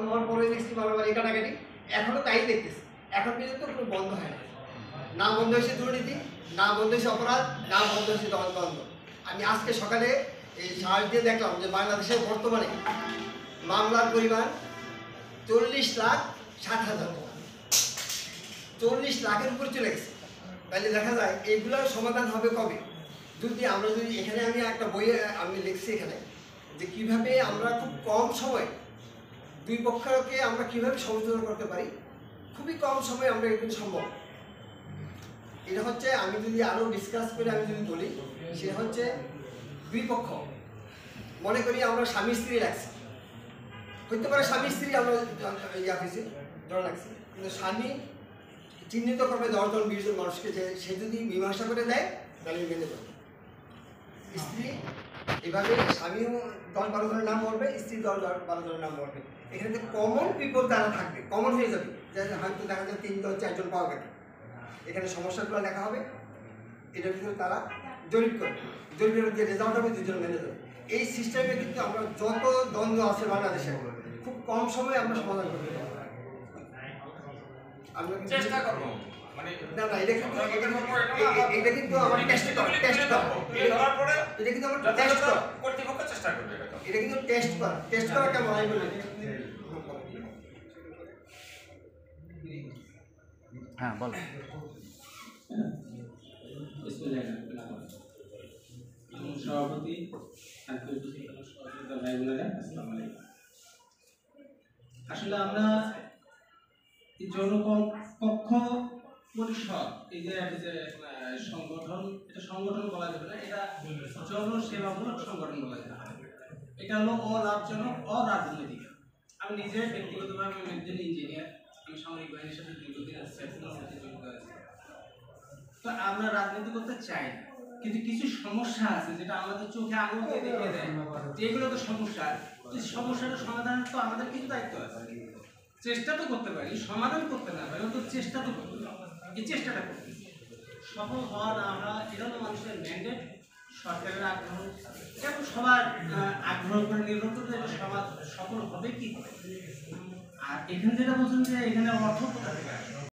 আমার পরে দেখছি মারামারি কাটাকাটি, এখনো তাই দেখতেছি। এখন পর্যন্ত কোনো বন্ধ হয় না। না বন্ধ হয়েছে দুর্নীতি, না বন্ধ হয়েছে অপরাধ, না বন্ধ হয়েছে দ্বন্দ্ব। আমি আজকে সকালে এই সার্চ দিয়ে দেখলাম যে বাংলাদেশের বর্তমানে মামলার পরিমাণ 40,07,000 টাকা, 40 লাখের উপর চলে গেছে। তাহলে দেখা যায় এইগুলোর সমাধান হবে কবে? যদি এখানে আমি একটা বইয়ে আমি লিখছি এখানে যে কিভাবে আমরা খুব কম সময় দুই পক্ষকে আমরা কিভাবে সংশোধন করতে পারি, খুবই কম সময়ে আমরা এটা সম্ভব। এটা হচ্ছে আমি যদি আরো ডিসকাস করে আমি যদি বলি, সেটা হচ্ছে দুই পক্ষ, মনে করি আমরা স্বামী স্ত্রী রাখছি, হইতে পারে স্বামী স্ত্রী আমরা হয়েছি জন রাখছি, কিন্তু স্বামী চিহ্নিত করবে 10 জন 20 জন মানুষকে, যে সে যদি মীমাংসা করে দেয় তাহলে মেনে যাবে। স্ত্রী এভাবে স্বামীও 10-12 জনের নাম বলবে, স্ত্রী 10-12 জনের নাম বলবে। এখানে যে কমন পিপল যারা থাকবে, কমন হয়ে যাবে, যে হয়তো দেখা যায় 3 জন 4 জন পাওয়া গেল, এখানে সমস্যাগুলো দেখা হবে, এটার ভিতরে তারা জরিপ করবে, জরিপের যে রেজাল্ট হবে 2 জন মেনে যাবে। এই সিস্টেমে কিন্তু আমরা যত দ্বন্দ্ব আছে বাংলাদেশে খুব কম সময়ে আমরা সমাধান করতে পারবো। আমরা চেষ্টা করবো, মানে না না, এটা কিন্তু আমার টেস্ট করা, এটা কিন্তু আমার টেস্ট করা, কর্তৃপক্ষ চেষ্টা করবে। এটা কিন্তু টেস্ট করা কেমন আমি বলি। হ্যাঁ বল। সভাপতি আসলে আমরা জনপক্ষ পরিষদ, এই যে সংগঠন, এটা সংগঠন বলা যাবে না, এটা জনসেবামূলক সংগঠন বলা যাবে। এটা হলো অলাভজনক, অরাজনৈতিক। আমি নিজে ব্যক্তিগতভাবে একজন ইঞ্জিনিয়ার, আমি সামরিক বাহিনীর সাথে দীর্ঘদিন জড়িত আছি। তো আমরা রাজনীতি করতে চাই না, কিন্তু কিছু সমস্যা আছে যেটা আমাদের চোখে আঙুল দিয়ে দেখিয়ে দেয় যেগুলো তো সমস্যা, এই সমস্যাটা সমাধান তো আমাদের কিছু দায়িত্ব আছে। চেষ্টা তো করতে পারি, সমাধান করতে না পারি, অন্তত চেষ্টা তো করতে পারি। এই চেষ্টাটা করতে সফল হওয়া না হওয়া, এটা হলো মানুষের ম্যান্ডেট, সরকারের আগ্রহ, এবং সবার আগ্রহ করে নির্ভর করতে এটা সমাজ সফল হবে কি হবে। আর এখানে যেটা বলছেন যে এখানে অর্থ কোথা থেকে আসবে,